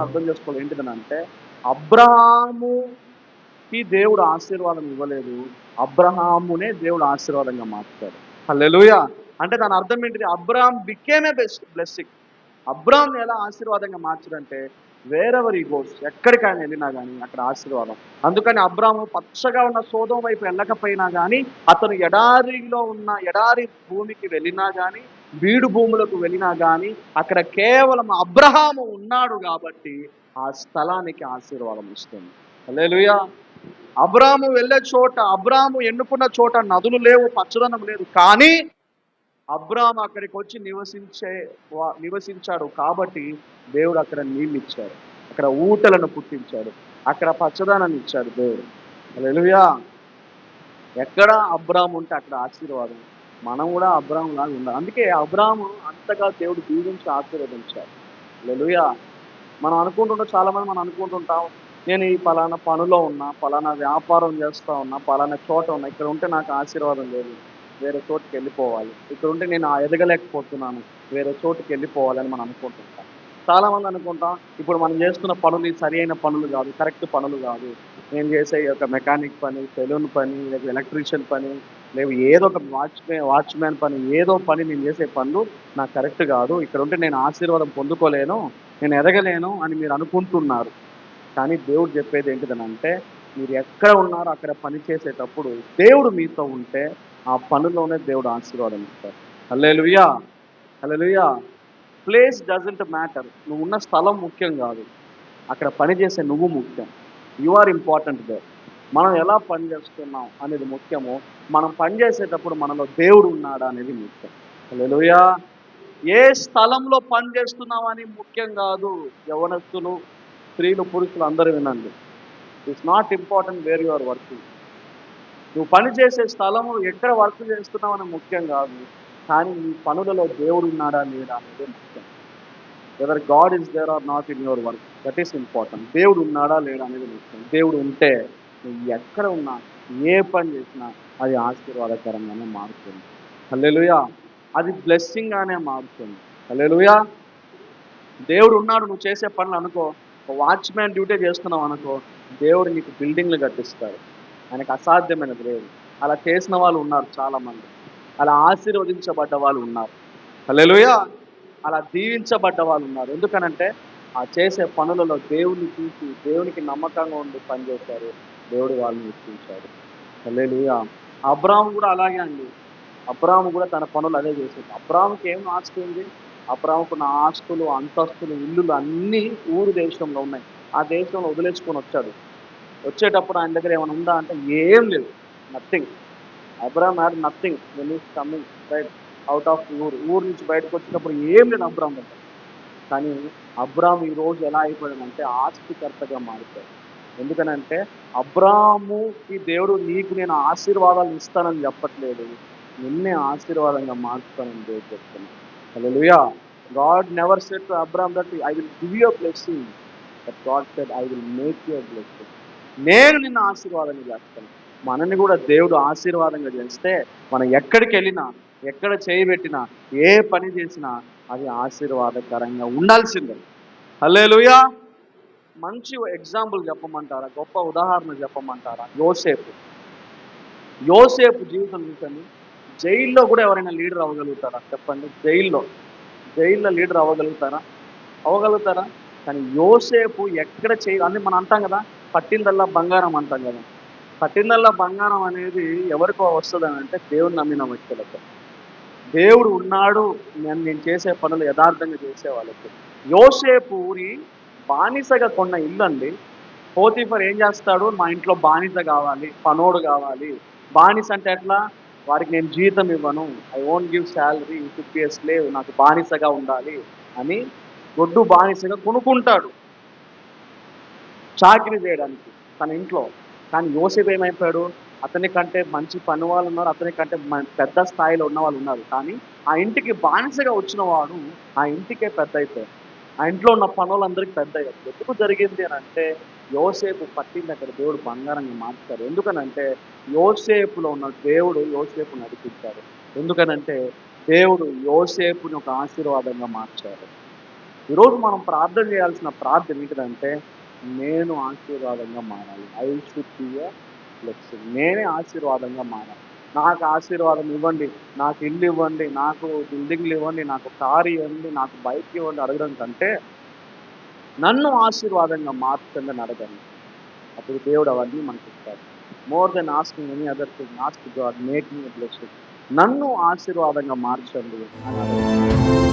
మనం అర్థం చేసుకోవాలి ఏంటిదనంటే, అబ్రహాముకి దేవుడు ఆశీర్వాదం ఇవ్వలేదు, అబ్రహామునే దేవుడు ఆశీర్వాదంగా మార్చాడు. హల్లెలూయా. అంటే దాని అర్థం ఏంటిది? Abraham became a blessing. Abraham ఎలా ఆశీర్వాదంగా మార్చడంటే, వేరెవర్ ఈ గోస్, ఎక్కడికి ఆయన వెళ్ళినా కానీ అక్కడ ఆశీర్వాదం. అందుకని అబ్రాము పచ్చగా ఉన్న సోదోము వైపు వెళ్ళకపోయినా కానీ, అతను ఎడారి భూమికి వెళ్ళినా కానీ, బీడు భూములకు వెళ్ళినా కానీ, అక్కడ కేవలం అబ్రహాము ఉన్నాడు కాబట్టి ఆ స్థలానికి ఆశీర్వాదం ఇస్తుంది. హల్లెలూయా. అబ్రాము వెళ్ళే చోట, అబ్రాము ఎన్నుకున్న చోట నదులు లేవు, పచ్చదనం లేదు, కానీ అబ్రాము అక్కడికి వచ్చి నివసించాడు కాబట్టి దేవుడు అక్కడ నీళ్ళు ఇచ్చాడు, అక్కడ ఊటలను పుట్టించాడు, అక్కడ పచ్చదనాన్ని ఇచ్చాడు దేవుడు. హల్లెలూయా. ఎక్కడ అబ్రాము ఉంటే అక్కడ ఆశీర్వాదం. మనం కూడా అబ్రాము లాగా ఉండాలి. అందుకే అబ్రాము అంతగా దేవుడు దీవించి ఆశీర్వదించాడు. హల్లెలూయా. మనం అనుకుంటుంటాం, నేను ఈ పలానా పనిలో ఉన్నా, పలానా వ్యాపారం చేస్తూ ఉన్నా, పలానా చోట ఉన్నా, ఇక్కడ ఉంటే నాకు ఆశీర్వాదం లేదు, వేరే చోటుకి వెళ్ళిపోవాలి, ఇక్కడ ఉంటే నేను ఎదగలేకపోతున్నాను, వేరే చోటుకి వెళ్ళిపోవాలని మనం అనుకుంటుంటాం. చాలామంది అనుకుంటాం, ఇప్పుడు మనం చేస్తున్న పనులు సరి అయిన పనులు కాదు, కరెక్ట్ పనులు కాదు. నేను చేసే ఒక మెకానిక్ పని, సెలూన్ పని, లేదా ఎలక్ట్రీషియన్ పని, లేదా ఏదో ఒక వాచ్మ్యాన్ పని, ఏదో పని నేను చేసే పనులు నాకు కరెక్ట్ కాదు, ఇక్కడ ఉంటే నేను ఆశీర్వాదం పొందుకోలేను, నేను ఎదగలేను అని మీరు అనుకుంటున్నారు. కానీ దేవుడు చెప్పేది ఏంటిదనంటే, మీరు ఎక్కడ ఉన్నారో అక్కడ పని చేసేటప్పుడు దేవుడు మీతో ఉంటే ఆ పనిలోనే దేవుడు ఆశీర్వాదం ఇస్తారు. Hallelujah. Hallelujah. Place doesn't matter. నువ్వు ఉన్న స్థలం ముఖ్యం కాదు, అక్కడ పని చేసే నువ్వు ముఖ్యం. You are important they. మనం ఎలా పని చేస్తున్నాం అనేది ముఖ్యము. మనం పని చేసేటప్పుడు మనలో దేవుడు ఉన్నాడా అనేది ముఖ్యం. హల్లెలూయా. ఏ స్థలంలో పని చేస్తున్నామని ముఖ్యం కాదు. యవనస్తులు, స్త్రీలు, పురుషులు అందరూ వినండి. It's not important where you are working. నువ్వు పని చేసే స్థలము ఎక్కడ వర్క్ చేస్తున్నామని ముఖ్యం కాదు, కానీ నీ పనులలో దేవుడు ఉన్నాడా లేడా అనేది ముఖ్యం. Whether god is there or not in your work, that is important. దేవుడు ఉన్నాడా లేడా అనేది ముఖ్యం. దేవుడు ఉంటే నువ్వు ఎక్కడ ఉన్నా, ఏ పని చేసినా అది ఆశీర్వాదకరంగానే మారుతుంది. హల్లెలూయా. అది బ్లెస్సింగ్గానే మారుతుంది. హల్లెలూయా. దేవుడు ఉన్నాడు, నువ్వు చేసే పనులు అనుకో, ఒక వాచ్మ్యాన్ డ్యూటీ చేస్తున్నావు అనుకో, దేవుడు నీకు బిల్డింగ్లు కట్టిస్తాడు. ఆయనకు అసాధ్యమైనది లేదు. అలా చేసిన వాళ్ళు ఉన్నారు చాలామంది, అలా ఆశీర్వదించబడ్డ వాళ్ళు ఉన్నారు. హల్లెలూయా. అలా దీవించబడ్డ వాళ్ళు ఉన్నారు. ఎందుకనంటే ఆ చేసే పనులలో దేవుని చూసి, దేవునికి నమ్మకంగా ఉండి పనిచేశారు, దేవుడు వాళ్ళని హెచ్చించాడు. హల్లెలూయా. అబ్రాహాము కూడా అలాగే అండి. అబ్రాహాము కూడా తన పనులు అదే చేశాడు. అబ్రాహాముకి ఏం ఆస్తి ఉంది? అబ్రాహాముకున్న ఆస్తులు, అంతస్తులు, ఇల్లులు అన్నీ ఊరు దేశంలో ఉన్నాయి. ఆ దేశంలో వదిలేసుకొని వచ్చాడు. వచ్చేటప్పుడు ఆయన దగ్గర ఏమైనా ఉందా అంటే ఏం లేదు, nothing. Abraham had nothing when he's coming right out of ఊరు నుంచి బయటకు వచ్చేటప్పుడు ఏం లేదు అబ్రాహాం దగ్గర. కానీ అబ్రాహాం ఈ రోజు ఎలా అయిపోయాడంటే ఆస్తికర్తగా మారిపోయాడు. ఎందుకనంటే అబ్రాహాముకి దేవుడు నీకు నేను ఆశీర్వాదాలు ఇస్తానని చెప్పట్లేదు, నిన్నే ఆశీర్వాదంగా మార్చుతానని దేవుడు చెప్తున్నాను. హల్లెలూయా. God never said to Abraham that I will give you a blessing, but God said I will make you a blessing. నేను నిన్ను ఆశీర్వాదంగా చేస్తాను. మనల్ని కూడా దేవుడు ఆశీర్వాదంగా చేస్తే మనం ఎక్కడికి వెళ్ళినా, ఎక్కడ చేయబెట్టినా, ఏ పని చేసినా అది ఆశీర్వాదకరంగా ఉండాల్సిందే. హల్లెలూయా. మంచి ఎగ్జాంపుల్ చెప్పమంటారా? గొప్ప ఉదాహరణ చెప్పమంటారా? యోసేపు జీవితం చూసండి. జైల్లో కూడా ఎవరైనా లీడర్ అవ్వగలుగుతారా చెప్పండి? జైల్లో లీడర్ అవ్వగలుగుతారా? కానీ యోసేపు ఎక్కడ అని మనం అంటాం కదా, పట్టిందల్లా బంగారం అంటాం కదా. పట్టిందల్లా బంగారం అనేది ఎవరికో వస్తుందని అంటే దేవుని నమ్మిన వ్యక్తులకు. దేవుడు ఉన్నాడు, నేను చేసే పనులు యథార్థంగా చేసే వాళ్ళకి. యోసేపు ఊరి బానిసగా కొన్న ఇల్లు అండి. పోతీఫర్ ఏం చేస్తాడు? మా ఇంట్లో బానిస కావాలి, పనోడు కావాలి. బానిస అంటే ఎట్లా? వారికి నేను జీతం ఇవ్వను, I won't give salary, should be a slave, నాకు బానిసగా ఉండాలి అని గొడ్డు బానిసగా కొనుక్కుంటాడు చాకిరీ చేయడానికి తన ఇంట్లో. కానీ యోసేపు ఏమైపోయాడు? అతని కంటే మంచి పని వాళ్ళు ఉన్నారు, అతని కంటే పెద్ద స్థాయిలో ఉన్న వాళ్ళు ఉన్నారు, కానీ ఆ ఇంటికి బానిసగా వచ్చిన వాడు ఆ ఇంటికే పెద్ద అయిపోయాడు. ఆ ఇంట్లో ఉన్న పనులందరికీ పెద్ద అయ్యారు. ఎందుకు జరిగింది అని అంటే యోసేపు పట్టింది అక్కడ దేవుడు బంగారంగా మార్చారు. ఎందుకనంటే యోసేపులో ఉన్న దేవుడు యోసేపు నడిపించాడు. ఎందుకనంటే దేవుడు యోసేపుని ఒక ఆశీర్వాదంగా మార్చారు. ఈరోజు మనం ప్రార్థన చేయాల్సిన ప్రార్థన ఏంటిదంటే, నేను ఆశీర్వాదంగా మారాలి. I should be a blessing. నేనే ఆశీర్వాదంగా మారాలి. నాకు ఆశీర్వాదం ఇవ్వండి, నాకు ఇల్లు ఇవ్వండి, నాకు బిల్డింగ్లు ఇవ్వండి, నాకు కారు ఇవ్వండి, నాకు బైక్ ఇవ్వండి అడగడం కంటే, నన్ను ఆశీర్వాదంగా మార్చండి అని అడగండి. అప్పుడు దేవుడు అవన్నీ మనకి ఇస్తాడు. More than asking any other thing, ask God make me a blessing. నన్ను ఆశీర్వాదంగా మార్చండి అని అడగండి.